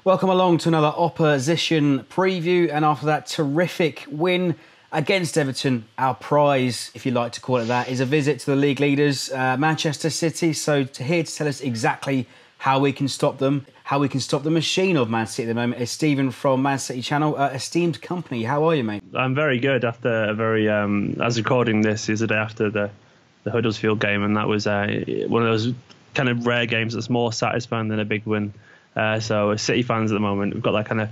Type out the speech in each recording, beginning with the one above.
Welcome along to another opposition preview, and after that terrific win against Everton, our prize, if you like to call it that, is a visit to the league leaders, Manchester City. So here to tell us exactly how we can stop them, how we can stop the machine of Man City at the moment, is Stephen from Man City Channel. Esteemed Kompany, how are you, mate? I'm very good after a very, as recording this is the day after the Huddersfield game, and that was one of those kind of rare games that's more satisfying than a big win. So as City fans at the moment, we've got that kind of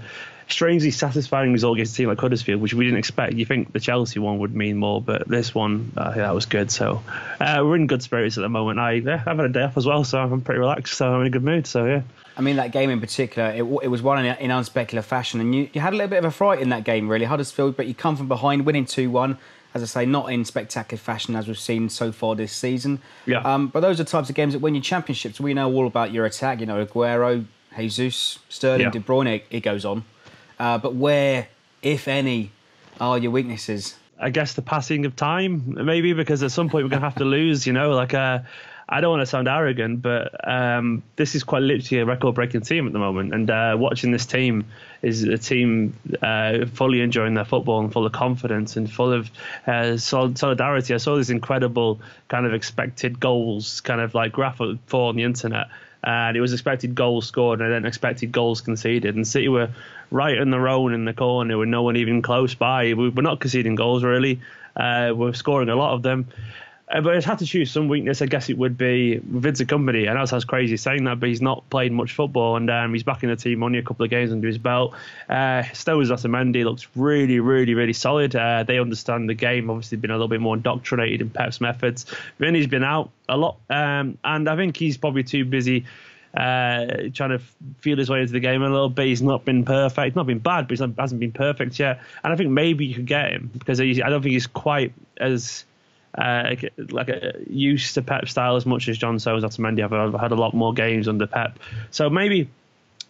strangely satisfying result against a team like Huddersfield, which we didn't expect. You think the Chelsea one would mean more, but this one, that was good. So we're in good spirits at the moment. I've had a day off as well, so I'm pretty relaxed, so I'm in a good mood. So yeah. I mean, that game in particular, it was won in unspectacular fashion, and you had a little bit of a fright in that game, really, Huddersfield, but you come from behind, winning 2-1. As I say, not in spectacular fashion as we've seen so far this season. Yeah. But those are the types of games that win you championships. We know all about your attack, you know, Aguero, Jesus, Sterling, De Bruyne, it goes on. But where, if any, are your weaknesses? I guess the passing of time, maybe, because at some point we're going to have to lose, you know, like I don't want to sound arrogant, but this is quite literally a record-breaking team at the moment. And watching this team is a team fully enjoying their football and full of confidence and full of solidarity. I saw this incredible kind of expected goals kind of like graph for on the internet. And it was expected goals scored and then expected goals conceded. And City were right on their own in the corner with no one even close by. We're not conceding goals, really. We're scoring a lot of them. But if I had to choose some weakness, I guess it would be Vincent Kompany. I know it sounds crazy saying that, but he's not played much football, and he's back in the team, only a couple of games under his belt. Southampton looks really, really, really solid. They understand the game, obviously been a little bit more indoctrinated in Pep's methods. Vinny's been out a lot, and I think he's probably too busy trying to feel his way into the game a little bit. He's not been perfect, not been bad, but he hasn't been perfect yet. And I think maybe you could get him, because I don't think he's quite as used to Pep style as much as John Southampton. I've had a lot more games under Pep, so maybe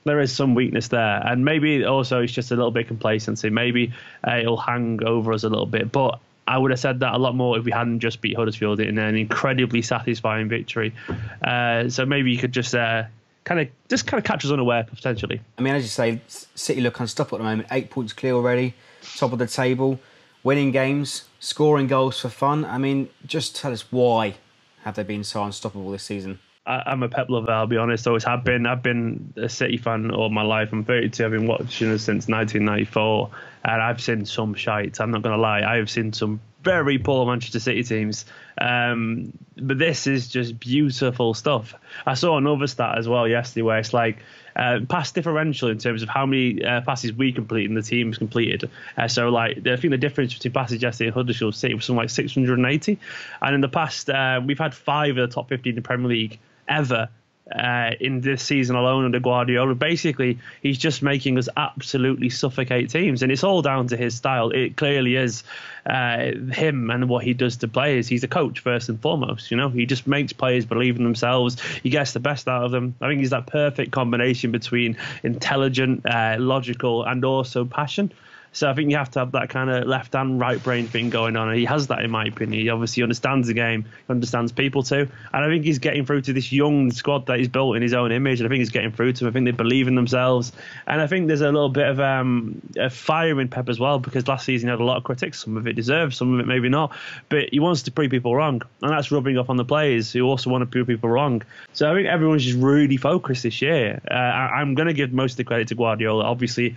there is some weakness there, and maybe also it's just a little bit complacency. Maybe it'll hang over us a little bit, but I would have said that a lot more if we hadn't just beat Huddersfield in an incredibly satisfying victory. So maybe you could just kind of catch us unaware potentially. I mean, as you say, City look unstoppable at the moment. 8 points clear already, top of the table, winning games, scoring goals for fun. I mean, just tell us, why have they been so unstoppable this season? I'm a Pep lover, I'll be honest. Always have been. I've been a City fan all my life. I'm 32. I've been watching us since 1994, and I've seen some shite. I'm not going to lie. I have seen some very poor Manchester City teams. But this is just beautiful stuff. I saw another stat as well yesterday where it's like pass differential in terms of how many passes we complete and the team's completed. So like I think the difference between passes yesterday and Huddersfield City was something like 680. And in the past, we've had 5 of the top 15 in the Premier League ever in this season alone under Guardiola. Basically, he's just making us absolutely suffocate teams, and it's all down to his style. It clearly is him and what he does to players. He's a coach first and foremost, you know. He just makes players believe in themselves. He gets the best out of them. I think he's that perfect combination between intelligent, logical, and also passion. So I think you have to have that kind of left and right brain thing going on, and he has that, in my opinion. He obviously understands the game, understands people too, and I think he's getting through to this young squad that he's built in his own image, and I think he's getting through to them. I think they believe in themselves, and I think there's a little bit of a fire in Pep as well, because last season he had a lot of critics. Some of it deserved, some of it maybe not, but he wants to prove people wrong, and that's rubbing off on the players who also want to prove people wrong. So I think everyone's just really focused this year. I'm going to give most of the credit to Guardiola, obviously.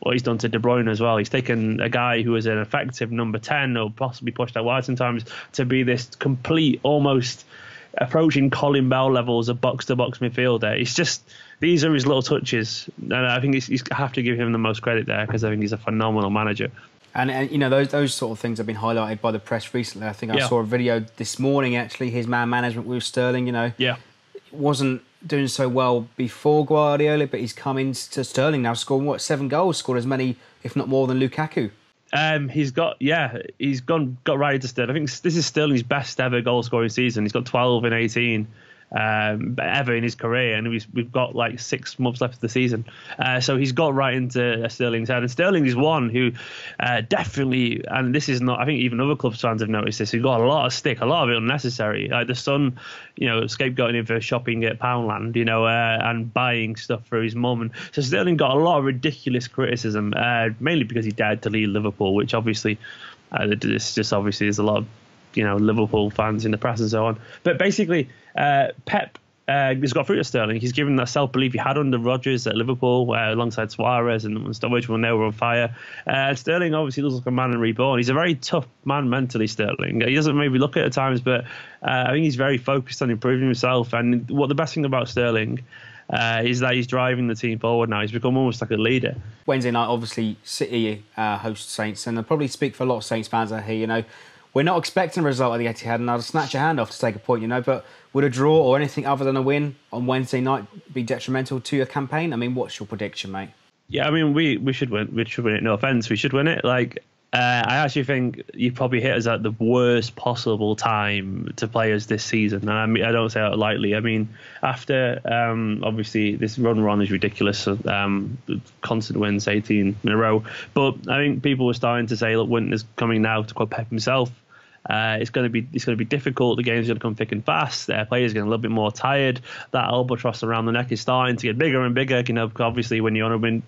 What he's done to De Bruyne as well. He's taken a guy who was an effective number 10 or possibly pushed out wide sometimes to be this complete, almost approaching Colin Bell levels of box-to-box midfielder. It's just, these are his little touches. And I think I have to give him the most credit there, because I think he's a phenomenal manager. And you know, those sort of things have been highlighted by the press recently. I think I saw a video this morning, actually, his man management with Sterling, you know. Yeah. Wasn't doing so well before Guardiola, but he's come into Sterling now, scoring 7 goals, scored as many, if not more, than Lukaku. He's got right into Sterling. I think this is Sterling's best ever goal scoring season. He's got 12 in 18. ever in his career, and we've got like 6 months left of the season. So he's got right into Sterling's head, and Sterling is one who definitely, and this is not, I think even other clubs fans have noticed this, he got a lot of stick, a lot of it unnecessary. Like the Sun, scapegoating him for shopping at Poundland, and buying stuff for his mum. And so Sterling got a lot of ridiculous criticism, mainly because he dared to leave Liverpool, which obviously, it's just obviously there's a lot of Liverpool fans in the press and so on. But basically, Pep has got through to Sterling. He's given that self-belief he had under Rodgers at Liverpool, alongside Suarez and Sturridge when they were on fire. Sterling obviously looks like a man reborn. He's a very tough man mentally, Sterling. He doesn't maybe look at it at times, but I think he's very focused on improving himself. And what the best thing about Sterling is that he's driving the team forward now. He's become almost like a leader. Wednesday night, obviously, City host Saints, and I'll probably speak for a lot of Saints fans out here, We're not expecting a result at the Etihad, and I'll snatch your hand off to take a point, but would a draw or anything other than a win on Wednesday night be detrimental to your campaign? I mean, what's your prediction, mate? Yeah, I mean, we should win. We should win it. No offence, we should win it. I actually think you probably hit us at the worst possible time to play us this season, and I mean, I don't say that lightly. I mean, after obviously this run we're on is ridiculous, constant wins, 18 in a row. But I think people were starting to say, look, winter's coming now. To quote Pep himself, it's going to be difficult. The game's going to come thick and fast. Players are getting a little bit more tired. That albatross around the neck is starting to get bigger and bigger. Obviously, when you're on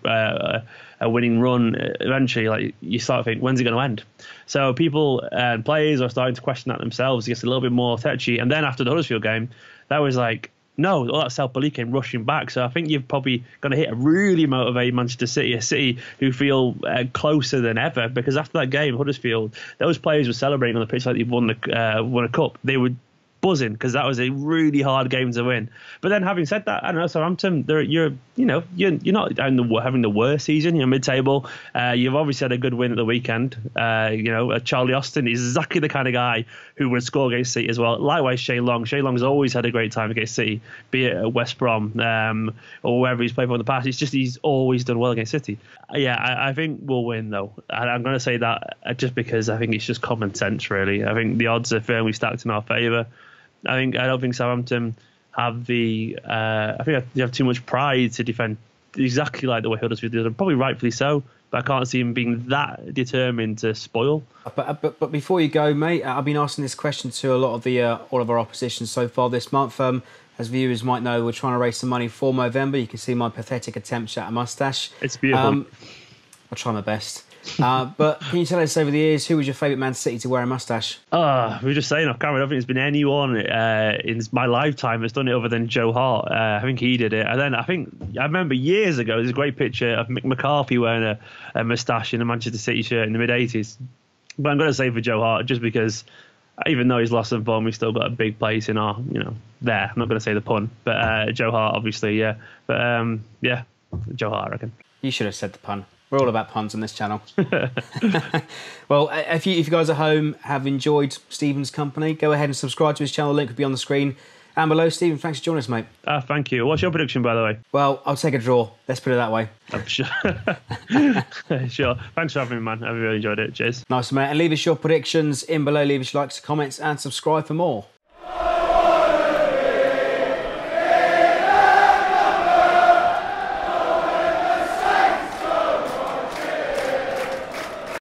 a winning run, eventually, you start to think, when's it going to end? So people and players are starting to question that themselves. It gets a little bit more touchy. And then after the Huddersfield game, that was like, no, all that self-belief came rushing back. So I think you've probably going to hit a really motivated Manchester City, a City who feel closer than ever. Because after that game, Huddersfield, those players were celebrating on the pitch like they've won a cup. They were buzzing because that was a really hard game to win. But then, having said that, I don't know, Southampton, you're not having the worst season. You're mid-table. You've obviously had a good win at the weekend. Charlie Austin is exactly the kind of guy who would score against City as well. Likewise, Shane Long. Shane Long's always had a great time against City, be it at West Brom or wherever he's played for in the past. It's just he's always done well against City. I think we'll win though. And I'm going to say that just because I think it's just common sense, really. I think the odds are firmly stacked in our favour. I don't think Southampton have the. I think they have too much pride to defend exactly like the way Huddersfield did, and probably rightfully so. But I can't see him being that determined to spoil. But before you go, mate, I've been asking this question to a lot of all of our opposition so far this month. As viewers might know, we're trying to raise some money for Movember. You can see my pathetic attempts at a moustache. It's beautiful. I'll try my best. But can you tell us over the years, who was your favourite Man City to wear a moustache? We were just saying off camera, I don't think there's been anyone in my lifetime that's done it other than Joe Hart. I think he did it. And then I remember years ago, there's a great picture of Mick McCarthy wearing a moustache in a Manchester City shirt in the mid-80s. But I'm going to say for Joe Hart, just because even though he's lost some form, he's still got a big place in our, there. I'm not going to say the pun, but Joe Hart, obviously, yeah. But Joe Hart, I reckon. You should have said the pun. We're all about puns on this channel. Well, if you guys at home have enjoyed Stephen's company, go ahead and subscribe to his channel. The link will be on the screen and below. Stephen, thanks for joining us, mate. Thank you. What's your prediction, by the way? Well, I'll take a draw. Let's put it that way. I'm sure. Sure. Thanks for having me, man. I really enjoyed it. Cheers. Nice, mate. And leave us your predictions in below. Leave us your likes, comments, and subscribe for more.